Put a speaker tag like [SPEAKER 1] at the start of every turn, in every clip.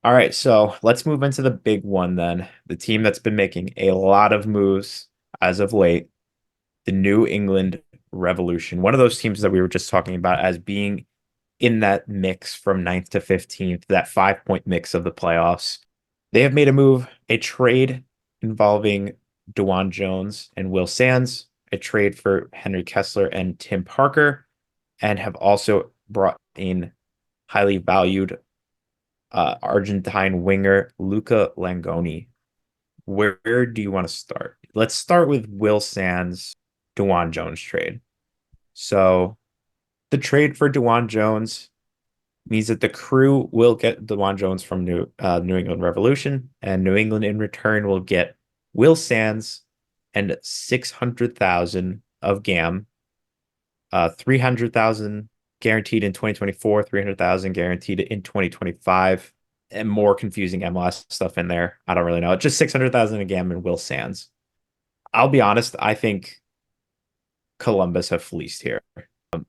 [SPEAKER 1] All right, so let's move into the big one then. The team that's been making a lot of moves as of late, the New England Revolution. One of those teams that we were just talking about as being in that mix from ninth to 15th, that 5 point mix of the playoffs. They have made a move, a trade involving DeJuan Jones and Will Sands, a trade for Henry Kessler and Tim Parker, and have also brought in highly valued Argentine winger Luca Langoni. Where do you want to start? Let's start with Will Sands, DeJuan Jones trade. So the trade for DeJuan Jones means that the Crew will get DeJuan Jones from New England Revolution, and New England in return will get Will Sands and 600,000 of GAM, 300,000 guaranteed in 2024, 300,000 guaranteed in 2025, and more confusing MLS stuff in there. I don't really know. Just 600,000 in GAM and Will Sands. I'll be honest, I think Columbus have fleeced here.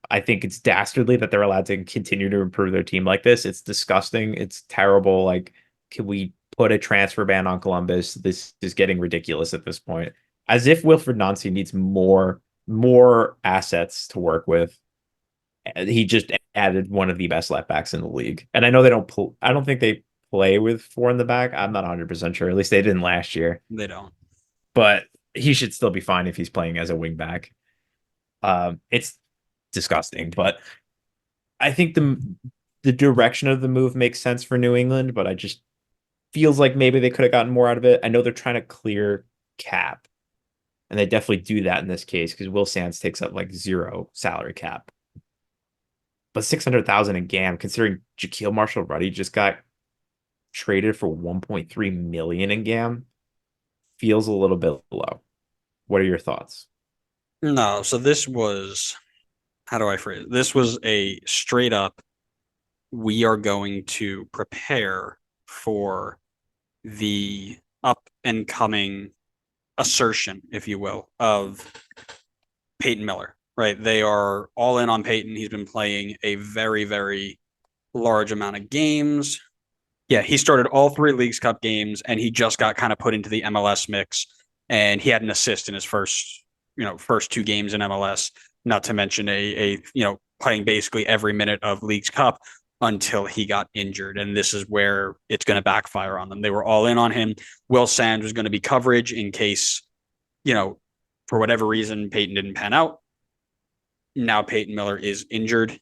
[SPEAKER 1] I think it's dastardly that they're allowed to continue to improve their team like this. It's disgusting. It's terrible. Like, can we put a transfer ban on Columbus? This is getting ridiculous at this point. As if Wilfred Nancy needs more assets to work with. He just added one of the best left backs in the league. And I know they don't I don't think they play with four in the back. I'm not 100% sure. At least they didn't last year.
[SPEAKER 2] They don't.
[SPEAKER 1] But he should still be fine if he's playing as a wing back. It's disgusting, but I think the direction of the move makes sense for New England, but I just feels like maybe they could have gotten more out of it. I know they're trying to clear cap, and they definitely do that in this case because Will Sands takes up like zero salary cap. But 600,000 in GAM, considering Jaquil Marshall-Ruddy just got traded for 1.3 million in GAM, feels a little bit low. What are your thoughts?
[SPEAKER 2] No, so this was, how do I phrase it? This was a straight up, we are going to prepare for the up and coming assertion, if you will, of Peyton Miller, right? They are all in on Peyton. He's been playing a very, very large amount of games. Yeah, he started all three Leagues Cup games, and he just got kind of put into the MLS mix. And he had an assist in his first two games in MLS. Not to mention playing basically every minute of Leagues Cup until he got injured. And this is where it's going to backfire on them. They were all in on him. Will Sands was going to be coverage in case, for whatever reason, Peyton didn't pan out. Now Peyton Miller is injured,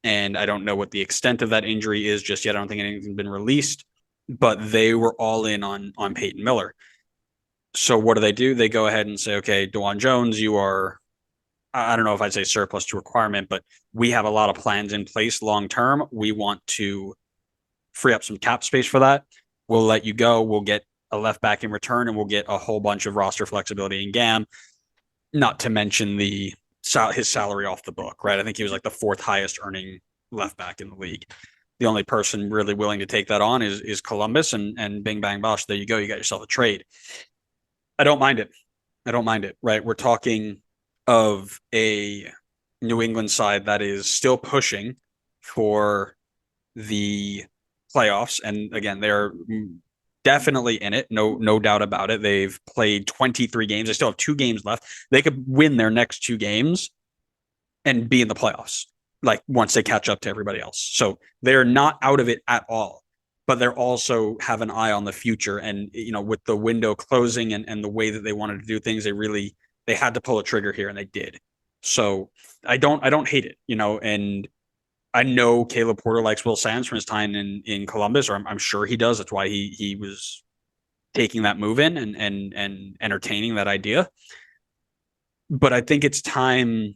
[SPEAKER 2] and I don't know what the extent of that injury is just yet. I don't think anything's been released, but they were all in on Peyton Miller. So what do? They go ahead and say, okay, DeJuan Jones, you are, I don't know if I'd say surplus to requirement, but we have a lot of plans in place long term. We want to free up some cap space for that. We'll let you go. We'll get a left back in return, and we'll get a whole bunch of roster flexibility in GAM, not to mention his salary off the book, right? I think he was like the fourth highest earning left back in the league. The only person really willing to take that on is Columbus, and bing, bang, bosh, there you go. You got yourself a trade. I don't mind it, right? We're talking of a New England side that is still pushing for the playoffs. And again, they're definitely in it. No doubt about it. They've played 23 games. They still have 2 games left. They could win their next 2 games and be in the playoffs, like once they catch up to everybody else. So they're not out of it at all, but they're also have an eye on the future. And, with the window closing and the way that they wanted to do things, they had to pull a trigger here, and they did. So I don't hate it, and I know Caleb Porter likes Will Sands from his time in Columbus, or I'm sure he does. That's why he was taking that move in and entertaining that idea. But I think it's time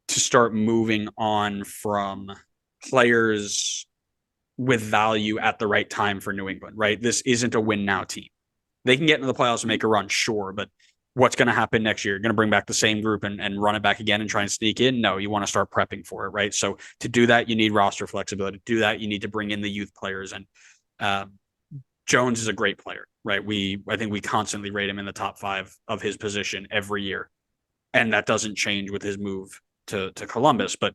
[SPEAKER 2] to start moving on from players with value at the right time for New England, right? This isn't a win now team. They can get into the playoffs and make a run, sure, but what's going to happen next year? You're going to bring back the same group and run it back again and try and sneak in? No, you want to start prepping for it, right? So to do that, you need roster flexibility. To do that, you need to bring in the youth players. And Jones is a great player, right? I think we constantly rate him in the top 5 of his position every year. And that doesn't change with his move to Columbus. But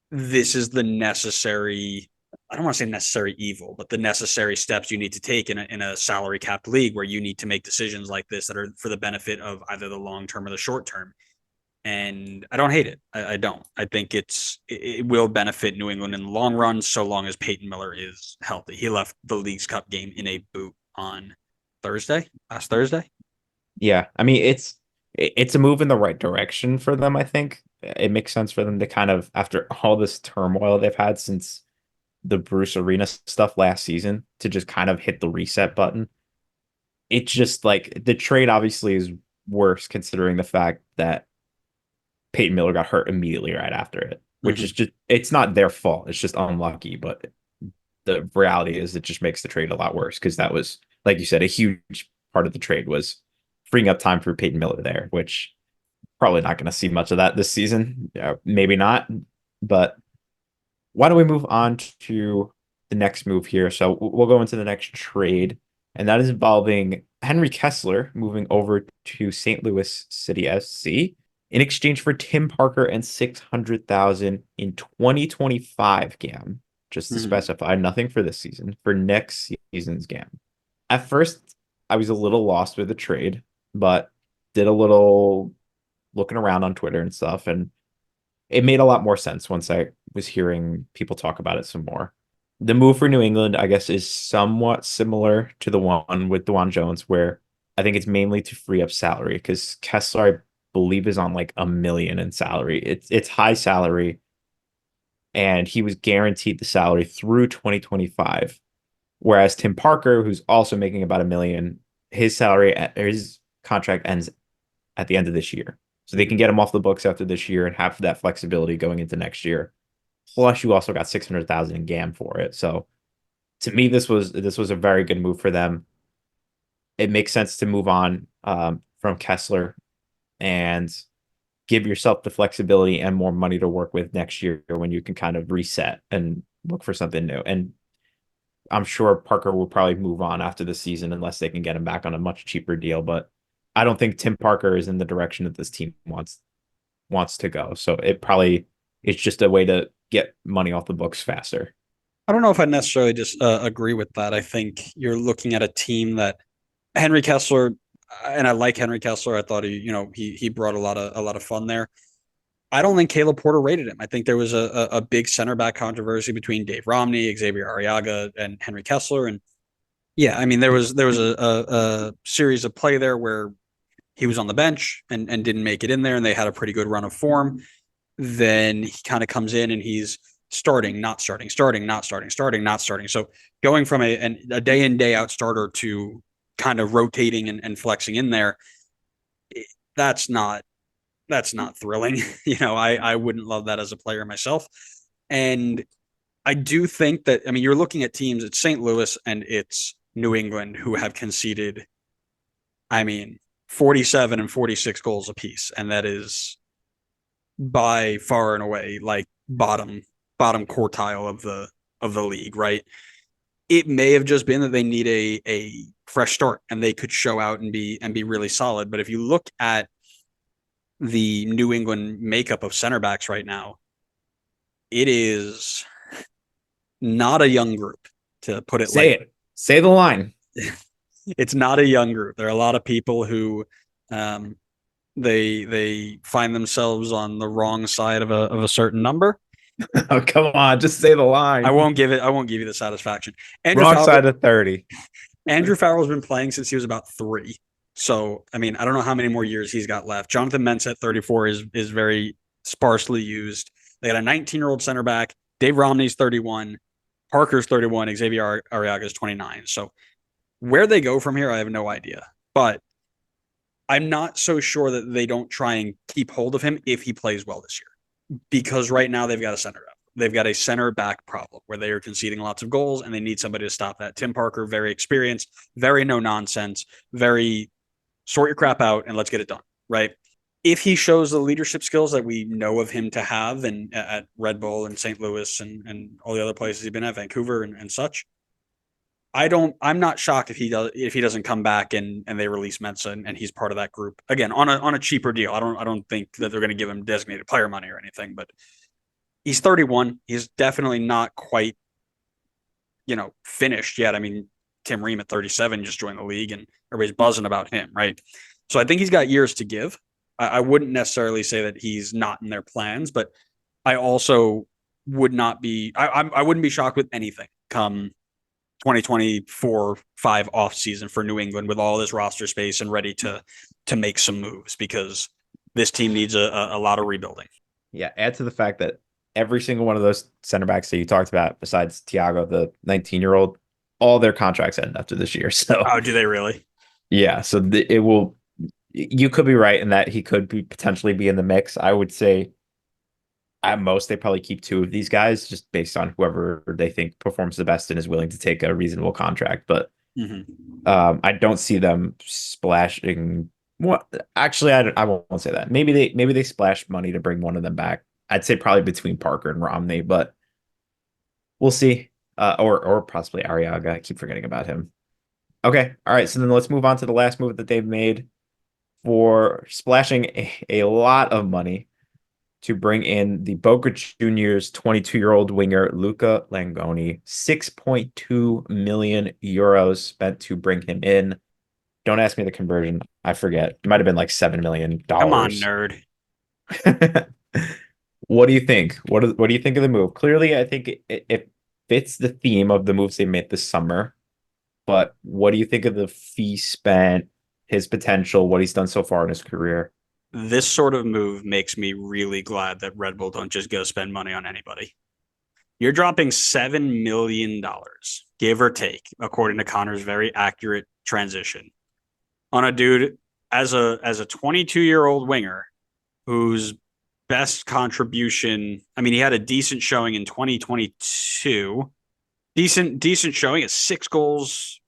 [SPEAKER 2] this is the necessary I don't want to say necessary evil, but the necessary steps you need to take in a salary capped league where you need to make decisions like this that are for the benefit of either the long term or the short term. And I don't hate it. I don't. I think it will benefit New England in the long run so long as Peyton Miller is healthy. He left the League's Cup game in a boot on last Thursday.
[SPEAKER 1] Yeah, I mean it's a move in the right direction for them, I think. It makes sense for them to kind of after all this turmoil they've had since the Bruce Arena stuff last season to just kind of hit the reset button. It's just like the trade obviously is worse considering the fact that Peyton Miller got hurt immediately right after it, which is
[SPEAKER 2] Mm-hmm.
[SPEAKER 1] just it's not their fault. It's just unlucky, but the reality is it just makes the trade a lot worse because that was, like you said, a huge part of the trade was freeing up time for Peyton Miller there, which probably not going to see much of that this season. Maybe not, but why don't we move on to the next move here? So we'll go into the next trade, and that is involving Henry Kessler moving over to St. Louis City SC in exchange for Tim Parker and 600,000 in 2025 GAM, just to
[SPEAKER 2] Mm-hmm.
[SPEAKER 1] specify, nothing for this season, for next season's GAM. At first, I was a little lost with the trade, but did a little looking around on Twitter and stuff, and it made a lot more sense once I was hearing people talk about it some more. The move for New England, I guess, is somewhat similar to the one with Dwan Jones, where I think it's mainly to free up salary because Kessler, I believe, is on like 1 million in salary. It's high salary, and he was guaranteed the salary through 2025. Whereas Tim Parker, who's also making about 1 million, his salary or his contract ends at the end of this year. So they can get him off the books after this year and have that flexibility going into next year. Plus, you also got 600,000 in GAM for it. So to me, this was a very good move for them. It makes sense to move on from Kessler and give yourself the flexibility and more money to work with next year when you can kind of reset and look for something new. And I'm sure Parker will probably move on after the season unless they can get him back on a much cheaper deal. But I don't think Tim Parker is in the direction that this team wants to go. So it's just a way to get money off the books faster.
[SPEAKER 2] I don't know if I necessarily just agree with that. I think you're looking at a team that Henry Kessler, and I like Henry Kessler. I thought he brought a lot of fun there. I don't think Caleb Porter rated him. I think there was a big center back controversy between Dave Romney, Xavier Arriaga, and Henry Kessler. And yeah, I mean there was a series of play there where he was on the bench and didn't make it in there, and they had a pretty good run of form. Then he kind of comes in and he's starting, not starting, starting, not starting, starting, not starting. So going from a day in, day out starter to kind of rotating and flexing in there, that's not thrilling. I wouldn't love that as a player myself. And I do think that, I mean, you're looking at teams, it's St. Louis and it's New England who have conceded, I mean, 47 and 46 goals apiece. And that is by far and away like bottom quartile of the league, right? It may have just been that they need a fresh start and they could show out and be really solid. But if you look at the New England makeup of center backs right now, it is not a young group, to put it
[SPEAKER 1] Say
[SPEAKER 2] lightly.
[SPEAKER 1] it. Say the line.
[SPEAKER 2] It's not a young group. There are a lot of people who um, they find themselves on the wrong side of a certain number.
[SPEAKER 1] Oh, come on, just say the line.
[SPEAKER 2] I won't give you the satisfaction. Andrew
[SPEAKER 1] Wrong
[SPEAKER 2] Fowler
[SPEAKER 1] side of 30.
[SPEAKER 2] Andrew Farrell's been playing since he was about 3. So, I mean, I don't know how many more years he's got left. Jonathan Mensah at 34 is very sparsely used. They got a 19-year-old center back. Dave Romney's 31. Parker's 31. Xavier Arriaga is 29. So, where they go from here, I have no idea. But I'm not so sure that they don't try and keep hold of him if he plays well this year. Because right now they've got a center up. They've got a center back problem where they are conceding lots of goals and they need somebody to stop that. Tim Parker, very experienced, very no nonsense, very sort your crap out and let's get it done, right? If he shows the leadership skills that we know of him to have and at Red Bull and St. Louis and all the other places he's been at, Vancouver and such, I'm not shocked if he doesn't come back and they release Mensah and he's part of that group again on a cheaper deal. I don't think that they're going to give him designated player money or anything, but he's 31. He's definitely not quite finished yet. I mean, Tim Ream at 37 just joined the league and everybody's buzzing about him, right? So I think he's got years to give. I wouldn't necessarily say that he's not in their plans, but I also would not be, I wouldn't be shocked with anything come 2024-5 off season for New England with all this roster space and ready to make some moves because this team needs a lot of rebuilding.
[SPEAKER 1] Yeah, add to the fact that every single one of those center backs that you talked about, besides Thiago, the 19-year-old, all their contracts end after this year. So
[SPEAKER 2] Oh, do they really?
[SPEAKER 1] yeah, so it will. You could be right in that he could be potentially be in the mix. I would say at most they probably keep two of these guys just based on whoever they think performs the best and is willing to take a reasonable contract. But I don't see them splashing. What actually, I won't say that. Maybe they splash money to bring one of them back. I'd say probably between Parker and Romney, but we'll see. Or possibly Arriaga. I keep forgetting about him. Okay, all right. So then let's move on to the last move that they've made for splashing a lot of money to bring in the Boca Juniors 22-year-old winger Luca Langoni. 6.2 million euros spent to bring him in. Don't ask me the conversion. I forget. It might have been like $7 million.
[SPEAKER 2] Come on, nerd.
[SPEAKER 1] What do you think? What do you think of the move? Clearly, I think it fits the theme of the moves they made this summer. But what do you think of the fee spent, his potential, what he's done so far in his career?
[SPEAKER 2] This sort of move makes me really glad that Red Bull don't just go spend money on anybody. You're dropping $7 million, give or take, according to Connor's very accurate transition, on a dude as a 22-year-old winger whose best contribution. I mean, he had a decent showing in 2022. Decent showing at 6 goals,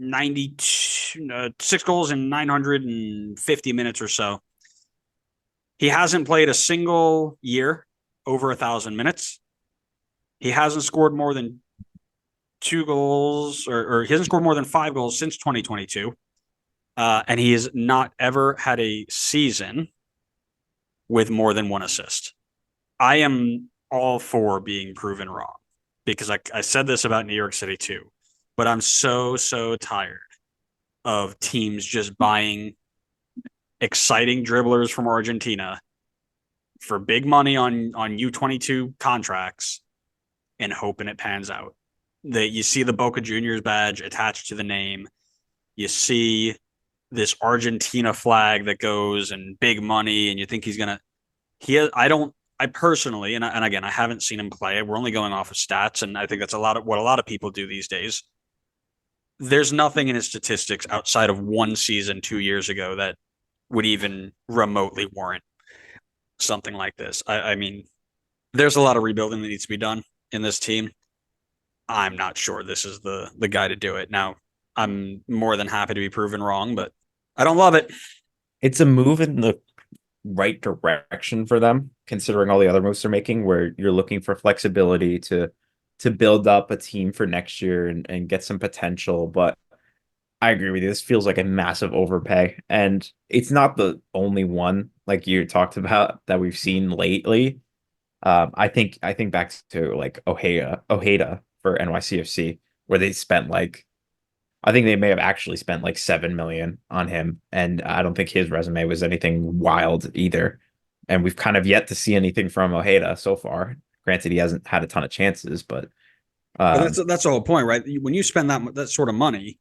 [SPEAKER 2] 6 goals in 950 minutes or so. He hasn't played a single year over 1,000 minutes. He hasn't scored more than 2 goals, or he hasn't scored more than 5 goals since 2022. And he has not ever had a season with more than one assist. I am all for being proven wrong because I said this about New York City too, but I'm so tired of teams just buying exciting dribblers from Argentina for big money on U22 contracts and hoping it pans out. That you see the Boca Juniors badge attached to the name. You see this Argentina flag that goes and big money, and you think he's gonna. I personally, and again, I haven't seen him play. We're only going off of stats, and I think that's what a lot of people do these days. There's nothing in his statistics outside of one season 2 years ago that would even remotely warrant something like this. I mean, there's a lot of rebuilding that needs to be done in this team. I'm not sure this is the guy to do it. Now, I'm more than happy to be proven wrong, but I don't love it.
[SPEAKER 1] It's a move in the right direction for them, considering all the other moves they're making, where you're looking for flexibility to build up a team for next year and get some potential. But I agree with you. This feels like a massive overpay. And it's not the only one, like you talked about, that we've seen lately. I think back to like Ojeda for NYCFC, where they spent like I think they may have actually spent like 7 million on him, and I don't think his resume was anything wild either. And we've kind of yet to see anything from Ojeda so far. Granted, he hasn't had a ton of chances, but
[SPEAKER 2] But
[SPEAKER 1] um,
[SPEAKER 2] that's the whole point, right? When you spend that sort of money,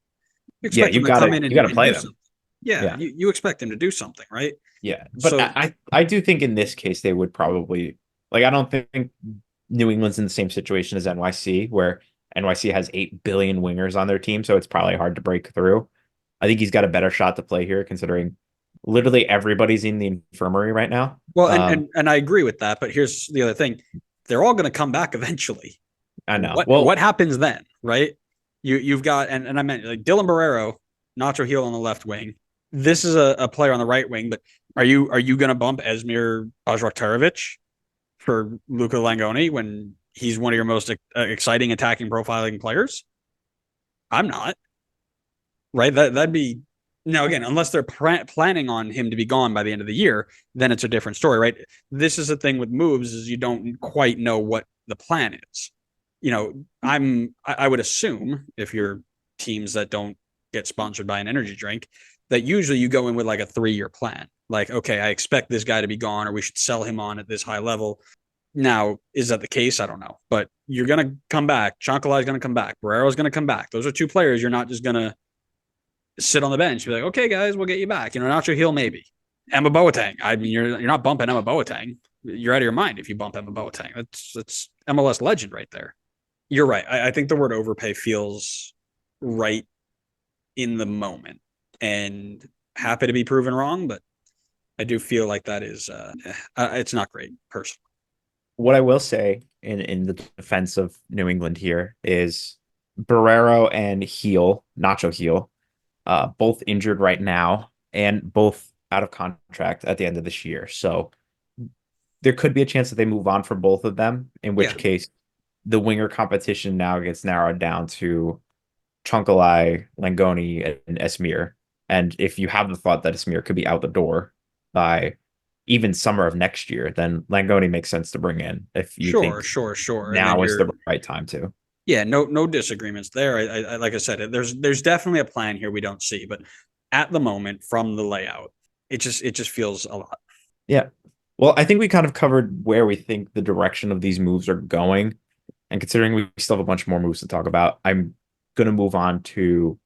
[SPEAKER 2] you
[SPEAKER 1] yeah,
[SPEAKER 2] expect them to come in
[SPEAKER 1] you gotta
[SPEAKER 2] and
[SPEAKER 1] play
[SPEAKER 2] do
[SPEAKER 1] them.
[SPEAKER 2] something. Yeah,
[SPEAKER 1] Yeah,
[SPEAKER 2] you expect them to do something, right?
[SPEAKER 1] yeah. But
[SPEAKER 2] So,
[SPEAKER 1] I do think in this case they would probably like I don't think New England's in the same situation as NYC, where NYC has 8 billion wingers on their team, so it's probably hard to break through. I think he's got a better shot to play here, considering literally everybody's in the infirmary right now.
[SPEAKER 2] well, and I agree with that. But here's the other thing: they're all going to come back eventually.
[SPEAKER 1] I know.
[SPEAKER 2] What
[SPEAKER 1] Well,
[SPEAKER 2] happens then, right? You've got and I meant like Dylan Barrero, Nacho Heel on the left wing. This is a player on the right wing, but are you going to bump Esmir Bajraktarovic for Luca Langoni when he's one of your most exciting attacking profiling players? I'm not. Right? That'd be now again, unless they're planning on him to be gone by the end of the year, then it's a different story, right? This is the thing with moves is you don't quite know what the plan is. I would assume if you're teams that don't get sponsored by an energy drink, that usually you go in with like a 3-year plan. Like, okay, I expect this guy to be gone, or we should sell him on at this high level. Now, is that the case? I don't know, but you're gonna come back. Chankalai is gonna come back. Barrero's gonna come back. Those are two players. You're not just gonna sit on the bench. Be like, okay, guys, we'll get you back. Nacho Hill maybe. Emma Boateng. I mean, you're not bumping Emma Boateng. You're out of your mind if you bump Emma Boateng. That's MLS legend right there. You're right. I think the word overpay feels right in the moment, and happy to be proven wrong, but I do feel like that is it's not great personally.
[SPEAKER 1] What I will say in the defense of New England here is Barrero and Heel, Nacho Heel, both injured right now and both out of contract at the end of this year. So there could be a chance that they move on from both of them, in
[SPEAKER 2] Yeah,
[SPEAKER 1] which case the winger competition now gets narrowed down to Chunkalai, Langoni, and Esmir. And if you have the thought that Esmir could be out the door by even summer of next year, then Langoni makes sense to bring in if you
[SPEAKER 2] sure,
[SPEAKER 1] think
[SPEAKER 2] sure, sure. And then
[SPEAKER 1] now is
[SPEAKER 2] you're
[SPEAKER 1] the right time to.
[SPEAKER 2] yeah, no disagreements there. I like I said, there's definitely a plan here we don't see, but at the moment from the layout, it just feels a lot.
[SPEAKER 1] Yeah. Well, I think we kind of covered where we think the direction of these moves are going. And considering we still have a bunch more moves to talk about, I'm going to move on to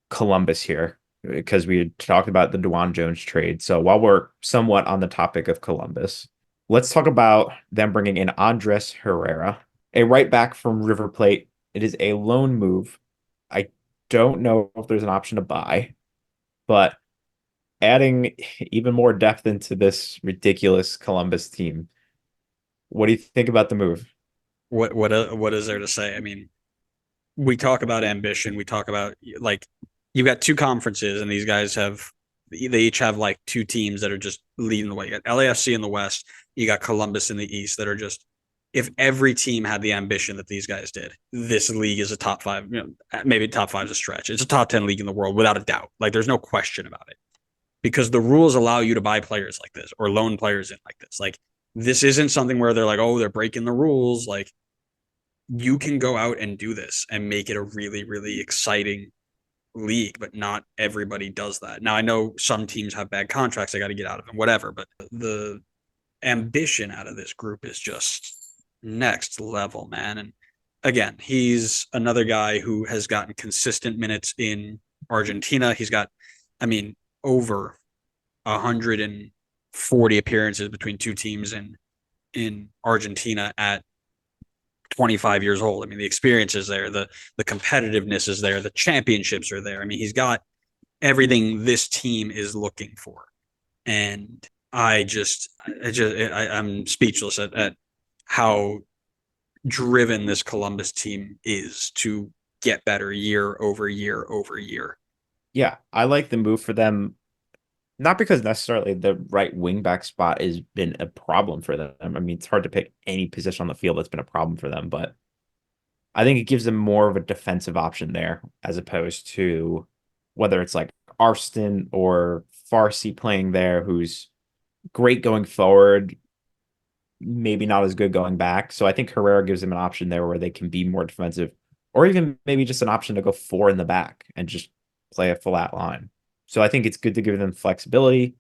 [SPEAKER 1] Columbus here because we had talked about the Dwan Jones trade. So while we're somewhat on the topic of Columbus, let's talk about them bringing in Andres Herrera, a right back from River Plate. It is a loan move. I don't know if there's an option to buy, but adding even more depth into this ridiculous Columbus team. What do you think about the move?
[SPEAKER 2] What is there to say? I mean, we talk about ambition. We talk about like you've got two conferences, and these guys they each have like two teams that are just leading the way. You got LAFC in the West, you got Columbus in the East that are just if every team had the ambition that these guys did, this league is a top five, maybe top five is a stretch. It's a top 10 league in the world without a doubt. Like there's no question about it because the rules allow you to buy players like this or loan players in like this. Like this isn't something where they're like, oh, they're breaking the rules. Like you can go out and do this and make it a really, really exciting league, but not everybody does that. Now, I know some teams have bad contracts they got to get out of them, whatever, but the ambition out of this group is just next level, man. And again, he's another guy who has gotten consistent minutes in Argentina. He's got, I mean, over 140 appearances between two teams in Argentina at 25 years old. I mean, the experience is there, the competitiveness is there, the championships are there. I mean, he's got everything this team is looking for. And I'm speechless at how driven this Columbus team is to get better year over year over year.
[SPEAKER 1] Yeah, I like the move for them, not because necessarily the right wing back spot has been a problem for them. I mean, it's hard to pick any position on the field that's been a problem for them, but I think it gives them more of a defensive option there as opposed to whether it's like Arston or Farsi playing there, who's great going forward, maybe not as good going back. So I think Herrera gives them an option there where they can be more defensive, or even maybe just an option to go four in the back and just play a flat line. So I think it's good to give them flexibility.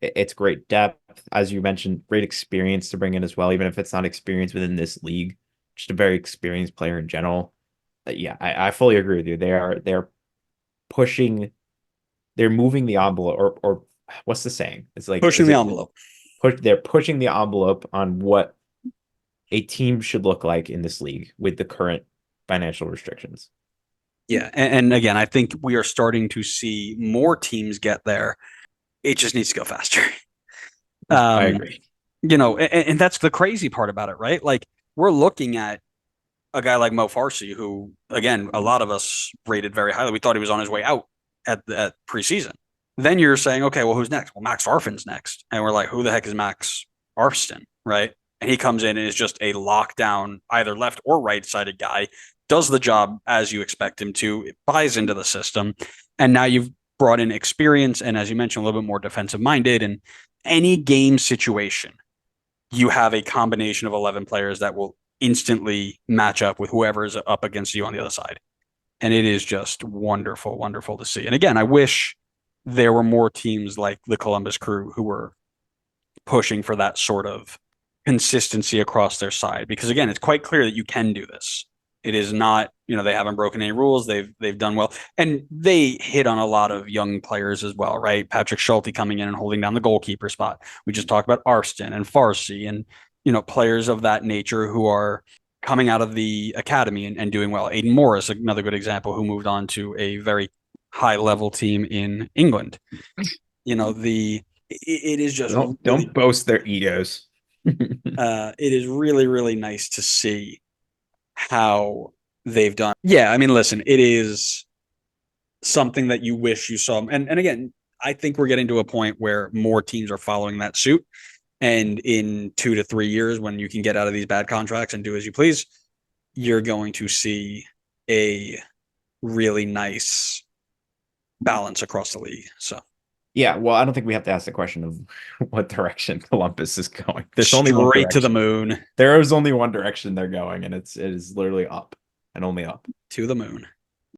[SPEAKER 1] It's great depth, as you mentioned, great experience to bring in as well, even if it's not experience within this league, just a very experienced player in general. Yeah, I fully agree with you. They're pushing, they're moving the envelope, or what's the saying? It's like,
[SPEAKER 2] Pushing
[SPEAKER 1] is
[SPEAKER 2] the
[SPEAKER 1] it
[SPEAKER 2] envelope.
[SPEAKER 1] they're pushing the envelope on what a team should look like in this league with the current financial restrictions.
[SPEAKER 2] Yeah. And again, I think we are starting to see more teams get there. It just needs to go faster.
[SPEAKER 1] I
[SPEAKER 2] Um,
[SPEAKER 1] agree.
[SPEAKER 2] and that's the crazy part about it, right? Like we're looking at a guy like Mo Farsi, who again, a lot of us rated very highly. We thought he was on his way out at preseason. Then you're saying, okay, well, who's next? Well, Max Farfin's next. And we're like, who the heck is Max Arston? Right. And he comes in and is just a lockdown, either left or right sided guy, does the job as you expect him to, it buys into the system. And now you've brought in experience and, as you mentioned, a little bit more defensive minded. And any game situation, you have a combination of 11 players that will instantly match up with whoever is up against you on the other side. And it is just wonderful, wonderful to see. And again, I wish there were more teams like the Columbus Crew who were pushing for that sort of consistency across their side. Because again, it's quite clear that you can do this. It is not, they haven't broken any rules. They've done well. And they hit on a lot of young players as well, right? Patrick Schulte coming in and holding down the goalkeeper spot. We just talked about Arston and Farsi and, players of that nature who are coming out of the academy and doing well. Aiden Morris, another good example, who moved on to a very high level team in England. It is just
[SPEAKER 1] don't boast their egos.
[SPEAKER 2] it is really, really nice to see how they've done. Yeah, I mean, listen, it is something that you wish you saw. And again, I think we're getting to a point where more teams are following that suit. And in 2 to 3 years, when you can get out of these bad contracts and do as you please, you're going to see a really nice balance across the league. So
[SPEAKER 1] yeah, well, I don't think we have to ask the question of what direction Columbus is going. There's only one
[SPEAKER 2] straight to the
[SPEAKER 1] direction.
[SPEAKER 2] moon.
[SPEAKER 1] There is only one direction they're going, and it is literally up and only up.
[SPEAKER 2] To the moon.